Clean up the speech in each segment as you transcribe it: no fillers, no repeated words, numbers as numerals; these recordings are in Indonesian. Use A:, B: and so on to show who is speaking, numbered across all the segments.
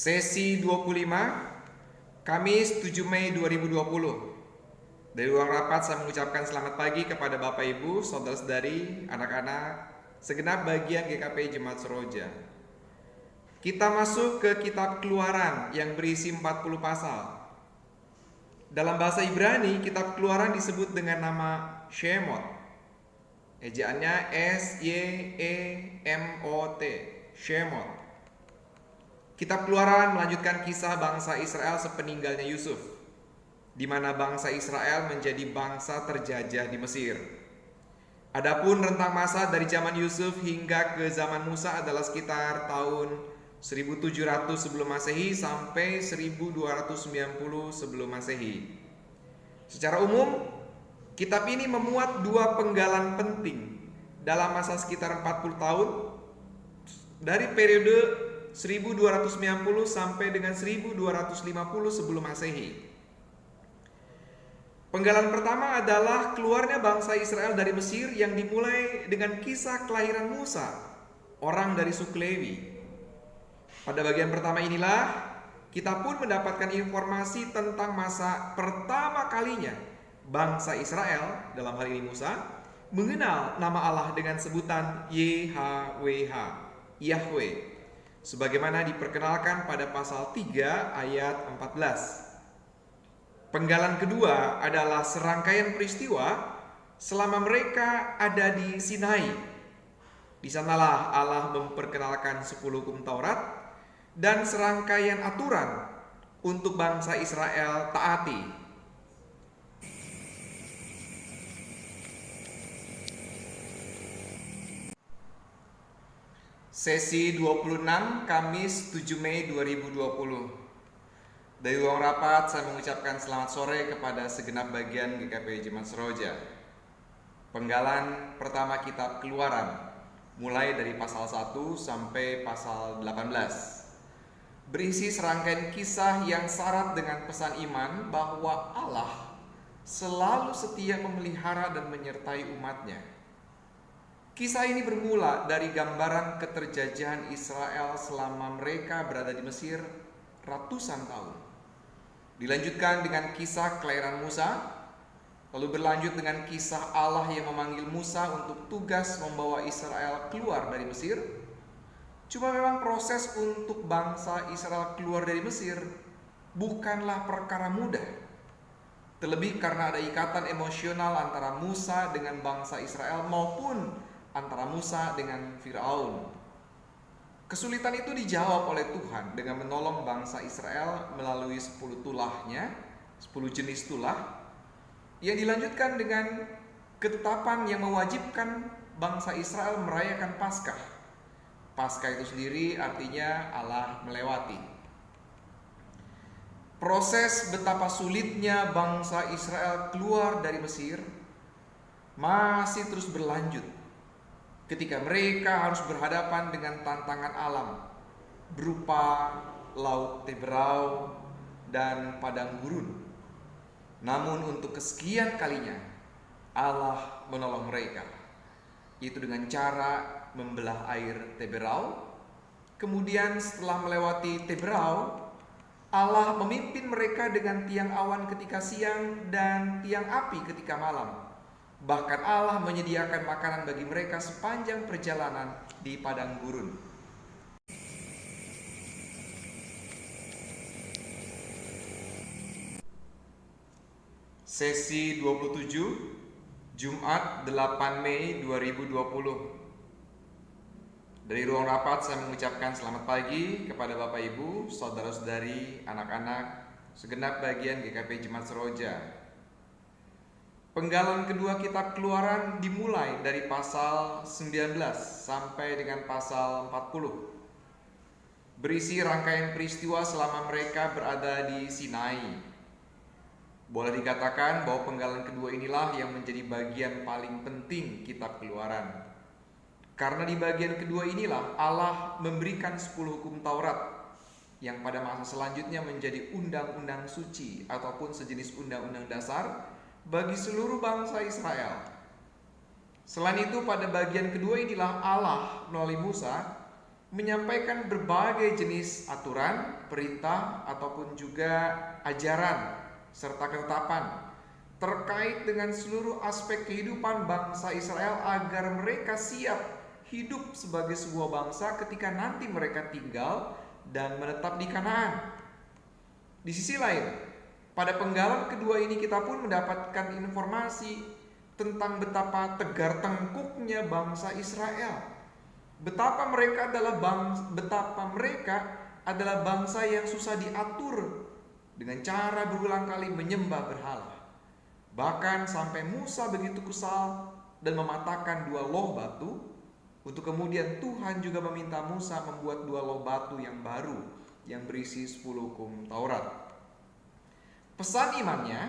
A: Sesi 25, Kamis 7 Mei 2020. Dari ruang rapat saya mengucapkan selamat pagi kepada Bapak Ibu, saudara-saudari, anak-anak, segenap bagian GKP Jemaat Seroja. Kita masuk ke kitab Keluaran yang berisi 40 pasal. Dalam bahasa Ibrani, kitab Keluaran disebut dengan nama Shemot. Ejaannya S-Y-E-M-O-T, Shemot. Kitab Keluaran melanjutkan kisah bangsa Israel sepeninggalnya Yusuf, di mana bangsa Israel menjadi bangsa terjajah di Mesir. Adapun rentang masa dari zaman Yusuf hingga ke zaman Musa adalah sekitar tahun 1700 sebelum Masehi sampai 1290 sebelum Masehi. Secara umum, kitab ini memuat dua penggalan penting dalam masa sekitar 40 tahun dari periode 1290 sampai dengan 1250 sebelum Masehi. Penggalan pertama adalah keluarnya bangsa Israel dari Mesir yang dimulai dengan kisah kelahiran Musa, orang dari suku Lewi. Pada bagian pertama inilah kita pun mendapatkan informasi tentang masa pertama kalinya bangsa Israel, dalam hal ini Musa, mengenal nama Allah dengan sebutan YHWH, Yahweh, sebagaimana diperkenalkan pada pasal 3 ayat 14. Penggalan kedua adalah serangkaian peristiwa selama mereka ada di Sinai. Di sanalah Allah memperkenalkan 10 hukum Taurat dan serangkaian aturan untuk bangsa Israel taati. Sesi 26, Kamis 7 Mei 2020. Dari ruang rapat saya mengucapkan selamat sore kepada segenap bagian GKP Jemaat Seroja. Penggalan pertama kitab Keluaran, mulai dari pasal 1 sampai pasal 18, berisi serangkaian kisah yang syarat dengan pesan iman bahwa Allah selalu setia memelihara dan menyertai umatnya. Kisah ini bermula dari gambaran keterjajahan Israel selama mereka berada di Mesir ratusan tahun. Dilanjutkan dengan kisah kelahiran Musa, lalu berlanjut dengan kisah Allah yang memanggil Musa untuk tugas membawa Israel keluar dari Mesir. Cuma memang proses untuk bangsa Israel keluar dari Mesir bukanlah perkara mudah. Terlebih karena ada ikatan emosional antara Musa dengan bangsa Israel maupun antara Musa dengan Firaun. Kesulitan itu dijawab oleh Tuhan dengan menolong bangsa Israel melalui 10 tulahnya, 10 jenis tulah, yang dilanjutkan dengan ketetapan yang mewajibkan bangsa Israel merayakan Paskah. Paskah itu sendiri artinya Allah melewati. Proses betapa sulitnya bangsa Israel keluar dari Mesir masih terus berlanjut ketika mereka harus berhadapan dengan tantangan alam berupa Laut Teberau dan padang gurun. Namun untuk kesekian kalinya Allah menolong mereka, yaitu dengan cara membelah air Teberau. Kemudian setelah melewati Teberau, Allah memimpin mereka dengan tiang awan ketika siang dan tiang api ketika malam. Bahkan Allah menyediakan makanan bagi mereka sepanjang perjalanan di padang gurun. Sesi 27, Jumat 8 Mei 2020. Dari ruang rapat saya mengucapkan selamat pagi kepada Bapak Ibu, saudara-saudari, anak-anak, segenap bagian GKP Jemaat Seroja. Penggalan kedua kitab Keluaran dimulai dari pasal 19 sampai dengan pasal 40. Berisi rangkaian peristiwa selama mereka berada di Sinai. Boleh dikatakan bahwa penggalan kedua inilah yang menjadi bagian paling penting kitab Keluaran. Karena di bagian kedua inilah Allah memberikan 10 hukum Taurat yang pada masa selanjutnya menjadi undang-undang suci ataupun sejenis undang-undang dasar bagi seluruh bangsa Israel. Selain itu pada bagian kedua inilah Allah melalui Musa menyampaikan berbagai jenis aturan, perintah, ataupun juga ajaran serta ketetapan terkait dengan seluruh aspek kehidupan bangsa Israel agar mereka siap hidup sebagai sebuah bangsa ketika nanti mereka tinggal dan menetap di Kanaan. Di sisi lain, pada penggalan kedua ini kita pun mendapatkan informasi tentang betapa tegar tengkuknya bangsa Israel. Betapa mereka adalah bangsa yang susah diatur dengan cara berulang kali menyembah berhala. Bahkan sampai Musa begitu kesal dan mematahkan 2 loh batu, untuk kemudian Tuhan juga meminta Musa membuat 2 loh batu yang baru yang berisi 10 hukum Taurat. Pesan imannya,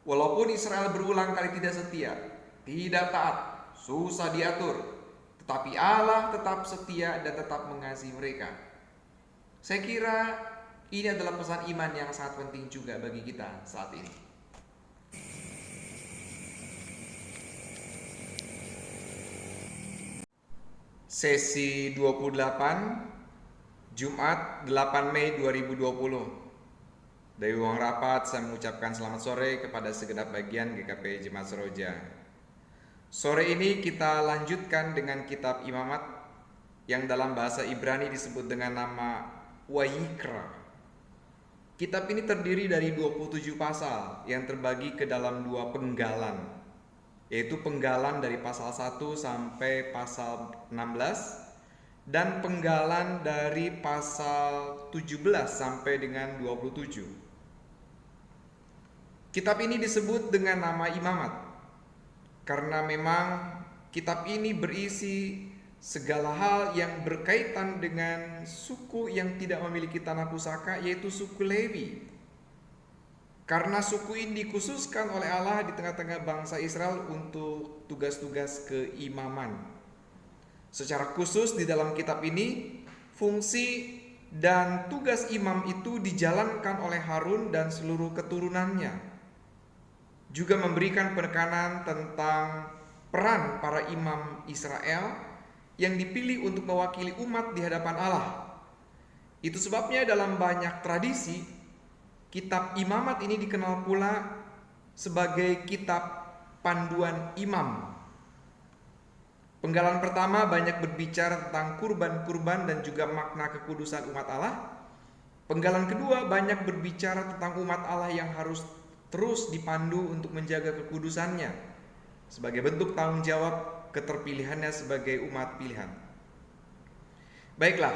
A: walaupun Israel berulang kali tidak setia, tidak taat, susah diatur, tetapi Allah tetap setia dan tetap mengasihi mereka. Saya kira ini adalah pesan iman yang sangat penting juga bagi kita saat ini. Sesi 28 Jumat 8 Mei 2020. Dari ruang rapat saya mengucapkan selamat sore kepada segenap bagian GKP Jemaat Seroja. Sore ini kita lanjutkan dengan kitab Imamat yang dalam bahasa Ibrani disebut dengan nama Wayikra. Kitab ini terdiri dari 27 pasal yang terbagi ke dalam 2 penggalan, yaitu penggalan dari pasal 1 sampai pasal 16 dan penggalan dari pasal 17 sampai dengan 27. Kitab ini disebut dengan nama Imamat karena memang kitab ini berisi segala hal yang berkaitan dengan suku yang tidak memiliki tanah pusaka, yaitu suku Lewi. Karena suku ini dikhususkan oleh Allah di tengah-tengah bangsa Israel untuk tugas-tugas keimaman. Secara khusus di dalam kitab ini, fungsi dan tugas imam itu dijalankan oleh Harun dan seluruh keturunannya. Juga memberikan penekanan tentang peran para imam Israel yang dipilih untuk mewakili umat di hadapan Allah. Itu sebabnya dalam banyak tradisi, kitab Imamat ini dikenal pula sebagai kitab panduan imam. Penggalan pertama banyak berbicara tentang kurban-kurban dan juga makna kekudusan umat Allah. Penggalan kedua banyak berbicara tentang umat Allah yang harus terus dipandu untuk menjaga kekudusannya sebagai bentuk tanggung jawab keterpilihannya sebagai umat pilihan. Baiklah,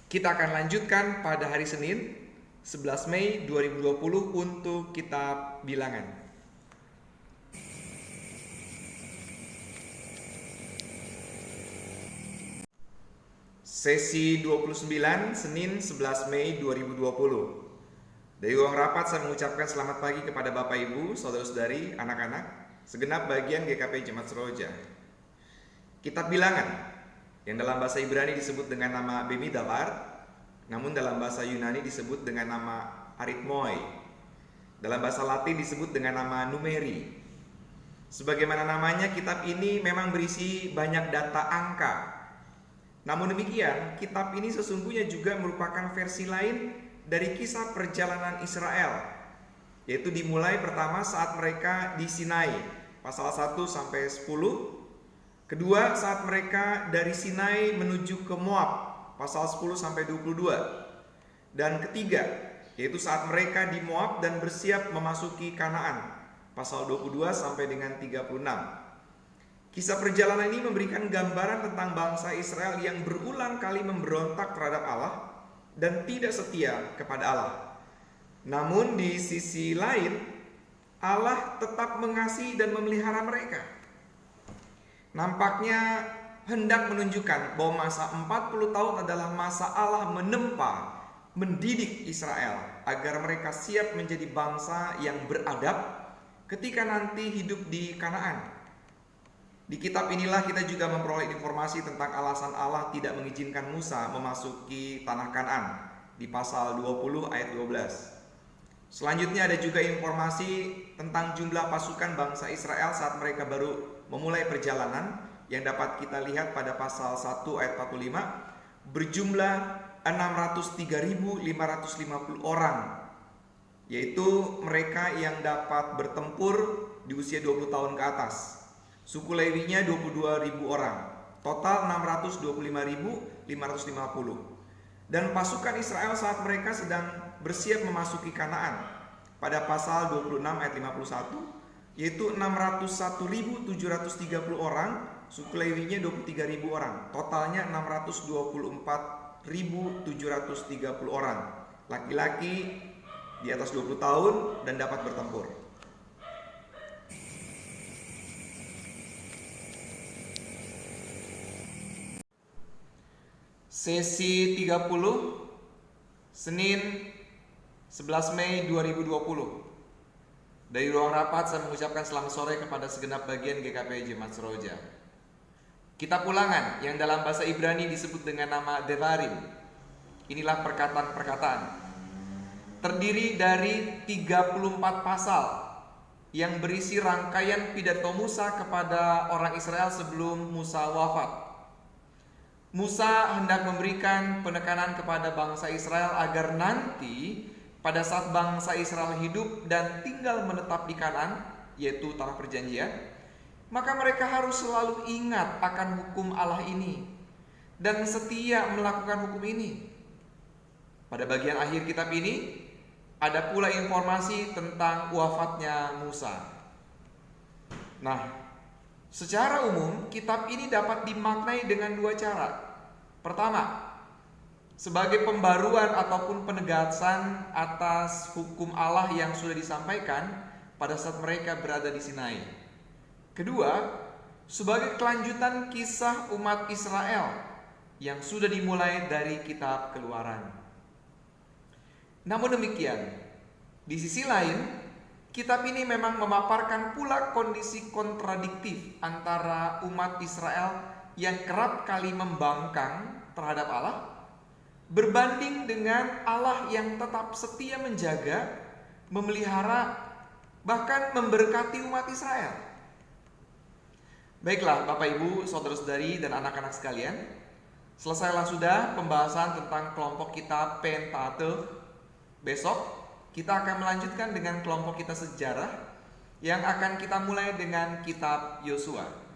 A: kita akan lanjutkan pada hari Senin 11 Mei 2020 untuk kitab Bilangan. Sesi 29 Senin 11 Mei 2020. Dari ruang rapat saya mengucapkan selamat pagi kepada Bapak Ibu, saudara-saudari, anak-anak, segenap bagian GKP Jemaat Seroja. Kitab Bilangan yang dalam bahasa Ibrani disebut dengan nama Bemidabar, namun dalam bahasa Yunani disebut dengan nama Arithmoi. Dalam bahasa Latin disebut dengan nama Numeri. Sebagaimana namanya, kitab ini memang berisi banyak data angka. Namun demikian, kitab ini sesungguhnya juga merupakan versi lain dari kisah perjalanan Israel, yaitu dimulai pertama saat mereka di Sinai, pasal 1 sampai 10. Kedua, saat mereka dari Sinai menuju ke Moab, pasal 10 sampai 22. Dan ketiga, yaitu saat mereka di Moab dan bersiap memasuki Kanaan, pasal 22 sampai dengan 36. Kisah perjalanan ini memberikan gambaran tentang bangsa Israel yang berulang kali memberontak terhadap Allah dan tidak setia kepada Allah. Namun di sisi lain, Allah tetap mengasihi dan memelihara mereka. Nampaknya hendak menunjukkan bahwa masa 40 tahun adalah masa Allah menempa, mendidik Israel agar mereka siap menjadi bangsa yang beradab ketika nanti hidup di Kanaan. Di kitab inilah kita juga memperoleh informasi tentang alasan Allah tidak mengizinkan Musa memasuki tanah Kanaan di pasal 20 ayat 12. Selanjutnya ada juga informasi tentang jumlah pasukan bangsa Israel saat mereka baru memulai perjalanan yang dapat kita lihat pada pasal 1 ayat 45, berjumlah 603.550 orang, yaitu mereka yang dapat bertempur di usia 20 tahun ke atas. Suku Lewinya 22.000 orang, total 625.550. Dan pasukan Israel saat mereka sedang bersiap memasuki Kanaan, pada pasal 26 ayat 51, yaitu 601.730 orang, suku Lewinya 23.000 orang, totalnya 624.730 orang, laki-laki di atas 20 tahun dan dapat bertempur. Sesi 30, Senin 11 Mei 2020. Dari ruang rapat saya mengucapkan selamat sore kepada segenap bagian GKP Jemaat Seroja. Kitab Ulangan yang dalam bahasa Ibrani disebut dengan nama Devarim. Inilah perkataan-perkataan. Terdiri dari 34 pasal yang berisi rangkaian pidato Musa kepada orang Israel sebelum Musa wafat. Musa hendak memberikan penekanan kepada bangsa Israel agar nanti pada saat bangsa Israel hidup dan tinggal menetap di Kanaan, yaitu tanah perjanjian, maka mereka harus selalu ingat akan hukum Allah ini dan setia melakukan hukum ini. Pada bagian akhir kitab ini ada pula informasi tentang wafatnya Musa. Nah, secara umum kitab ini dapat dimaknai dengan dua cara. Pertama, sebagai pembaruan ataupun penegasan atas hukum Allah yang sudah disampaikan pada saat mereka berada di Sinai. Kedua, sebagai kelanjutan kisah umat Israel yang sudah dimulai dari kitab Keluaran. Namun demikian, di sisi lain, kitab ini memang memaparkan pula kondisi kontradiktif antara umat Israel yang kerap kali membangkang terhadap Allah berbanding dengan Allah yang tetap setia menjaga, memelihara, bahkan memberkati umat Israel. Baiklah Bapak Ibu, saudara-saudari dan anak-anak sekalian, selesailah sudah pembahasan tentang kelompok kita Pentateuch. Besok kita akan melanjutkan dengan kelompok kita sejarah yang akan kita mulai dengan kitab Yosua.